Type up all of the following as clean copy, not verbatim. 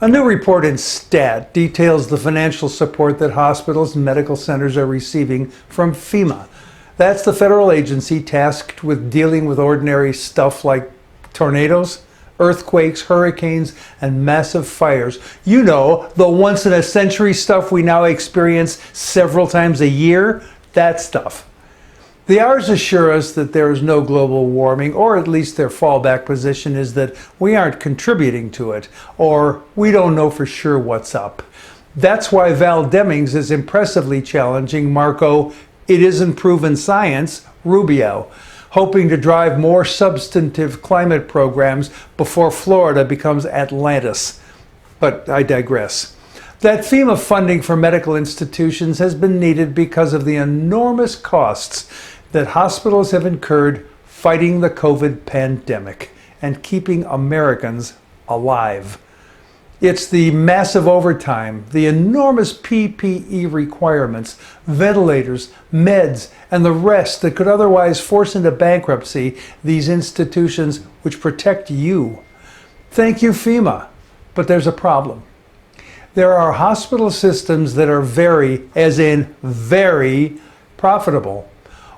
A new report in STAT details the financial support that hospitals and medical centers are receiving from FEMA. That's the federal agency tasked with dealing with ordinary stuff like tornadoes, earthquakes, hurricanes, and massive fires. You know, the once-in-a-century stuff we now experience several times a year, that stuff. The R's assure us that there is no global warming, or at least their fallback position is that we aren't contributing to it, or we don't know for sure what's up. That's why Val Demings is impressively challenging Marco "It Isn't Proven Science" Rubio, hoping to drive more substantive climate programs before Florida becomes Atlantis. But I digress. That FEMA funding for medical institutions has been needed because of the enormous costs that hospitals have incurred fighting the COVID pandemic and keeping Americans alive. It's the massive overtime, the enormous PPE requirements, ventilators, meds, and the rest that could otherwise force into bankruptcy these institutions which protect you. Thank you, FEMA, but there's a problem. There are hospital systems that are very, as in very, profitable.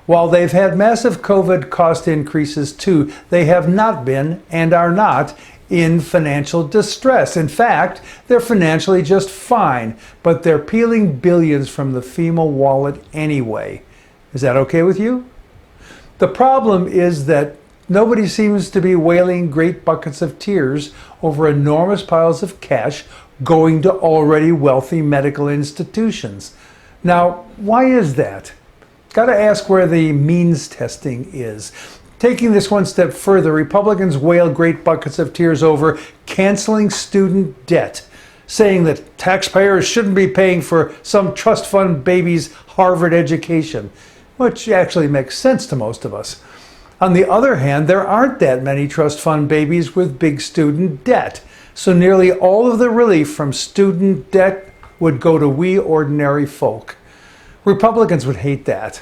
While they've had massive COVID cost increases too, they have not been and are not in financial distress. In fact, they're financially just fine, but they're peeling billions from the FEMA wallet anyway. Is that okay with you? The problem is that nobody seems to be wailing great buckets of tears over enormous piles of cash going to already wealthy medical institutions. Now, why is that? Got to ask where the means testing is. Taking this one step further, Republicans wail great buckets of tears over canceling student debt, saying that taxpayers shouldn't be paying for some trust fund baby's Harvard education, which actually makes sense to most of us. On the other hand, there aren't that many trust fund babies with big student debt, so nearly all of the relief from student debt would go to we ordinary folk. Republicans would hate that.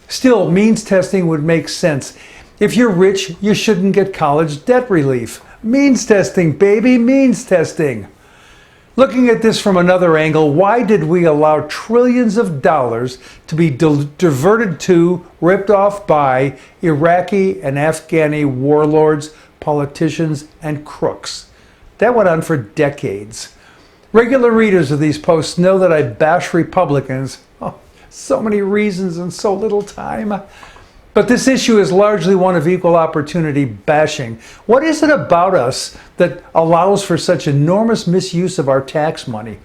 Still, means testing would make sense. If you're rich, you shouldn't get college debt relief. Means testing, baby, means testing. Looking at this from another angle, why did we allow trillions of dollars to be diverted to, ripped off by Iraqi and Afghani warlords, politicians, and crooks? That went on for decades. Regular readers of these posts know that I bash Republicans. Oh, so many reasons and so little time. But this issue is largely one of equal opportunity bashing. What is it about us that allows for such enormous misuse of our tax money?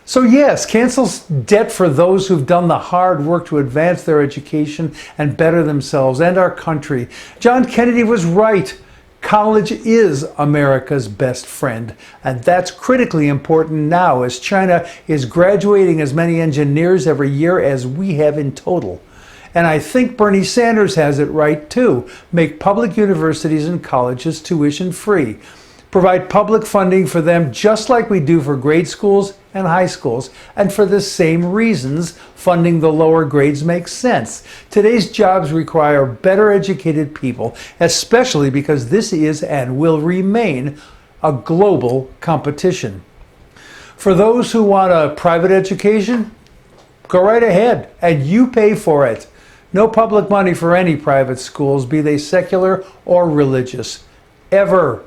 So yes, cancel debt for those who've done the hard work to advance their education and better themselves and our country. John Kennedy was right. College is America's best friend, and that's critically important now as China is graduating as many engineers every year as we have in total. And I think Bernie Sanders has it right too. Make public universities and colleges tuition free. Provide public funding for them just like we do for grade schools and high schools. And for the same reasons, funding the lower grades makes sense. Today's jobs require better educated people, especially because this is and will remain a global competition. For those who want a private education, go right ahead and you pay for it. No public money for any private schools, be they secular or religious, ever.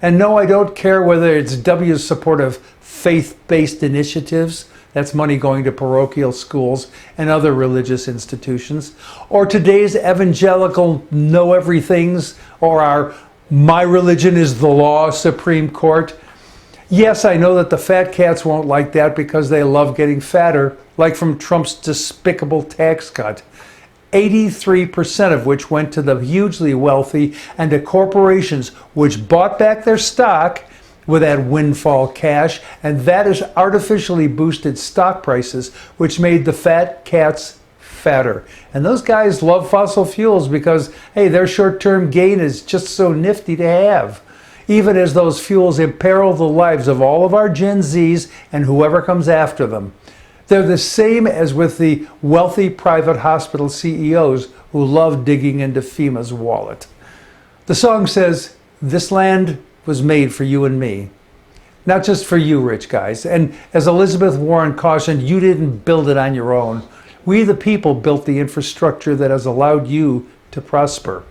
And no, I don't care whether it's W's support of faith-based initiatives, that's money going to parochial schools and other religious institutions, or today's evangelical know-everythings, or our "my religion is the law" Supreme Court. Yes, I know that the fat cats won't like that because they love getting fatter, like from Trump's despicable tax cut. 83% of which went to the hugely wealthy and to corporations which bought back their stock with that windfall cash, and that has artificially boosted stock prices, which made the fat cats fatter. And those guys love fossil fuels because, hey, their short-term gain is just so nifty to have, even as those fuels imperil the lives of all of our Gen Zs and whoever comes after them. They're the same as with the wealthy private hospital CEOs who love digging into FEMA's wallet. The song says, "This land was made for you and me." Not just for you, rich guys. And as Elizabeth Warren cautioned, you didn't build it on your own. We, the people, built the infrastructure that has allowed you to prosper.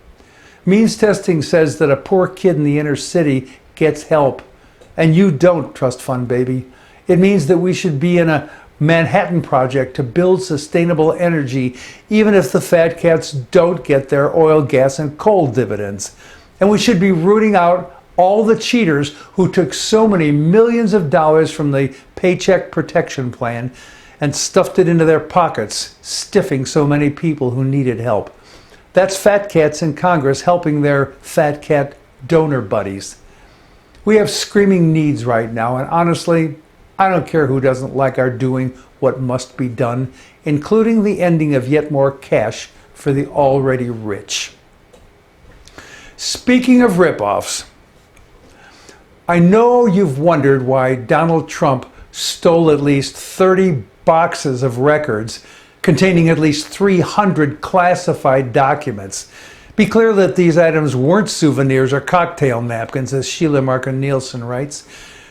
Means testing says that a poor kid in the inner city gets help, and you don't, trust fund baby. It means that we should be in a Manhattan Project to build sustainable energy, even if the fat cats don't get their oil, gas, and coal dividends. And we should be rooting out all the cheaters who took so many millions of dollars from the Paycheck Protection Plan and stuffed it into their pockets, stiffing so many people who needed help. That's fat cats in Congress helping their fat cat donor buddies. We have screaming needs right now, and honestly, I don't care who doesn't like our doing what must be done, including the ending of yet more cash for the already rich. Speaking of ripoffs, I know you've wondered why Donald Trump stole at least 30 boxes of records containing at least 300 classified documents. Be clear that these items weren't souvenirs or cocktail napkins, as Sheila Markin Nielsen writes.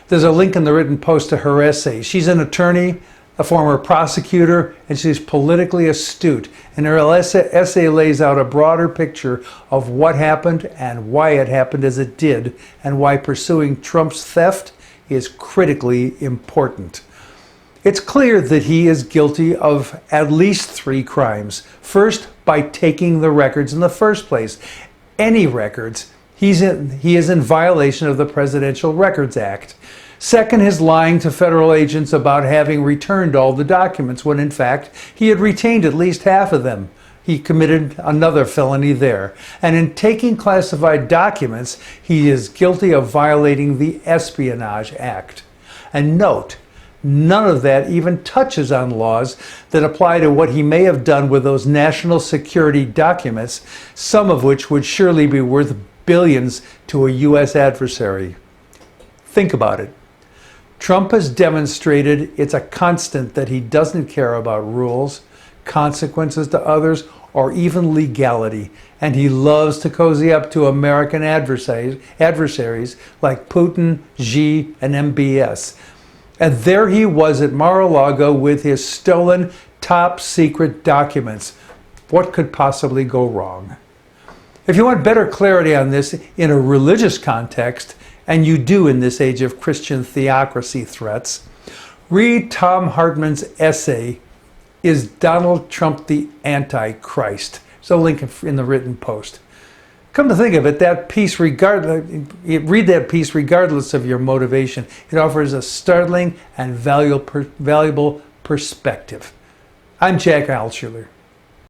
There's a link in the written post to her essay. She's an attorney, a former prosecutor, and she's politically astute. And her essay lays out a broader picture of what happened and why it happened as it did, and why pursuing Trump's theft is critically important. It's clear that he is guilty of at least 3 crimes. First, by taking the records in the first place. Any records. He is in violation of the Presidential Records Act. Second, his lying to federal agents about having returned all the documents when in fact he had retained at least half of them. He committed another felony there. And in taking classified documents, he is guilty of violating the Espionage Act. And note, none of that even touches on laws that apply to what he may have done with those national security documents, some of which would surely be worth billions to a U.S. adversary. Think about it. Trump has demonstrated it's a constant that he doesn't care about rules, consequences to others, or even legality. And he loves to cozy up to American adversaries like Putin, Xi, and MBS. And there he was at Mar-a-Lago with his stolen top secret documents. What could possibly go wrong? If you want better clarity on this in a religious context, and you do in this age of Christian theocracy threats, read Thom Hartmann's essay, Is Donald Trump the Antichrist? There's a link in the written post. Come to think of it, read that piece regardless of your motivation. It offers a startling and valuable perspective. I'm Jack Altshuler.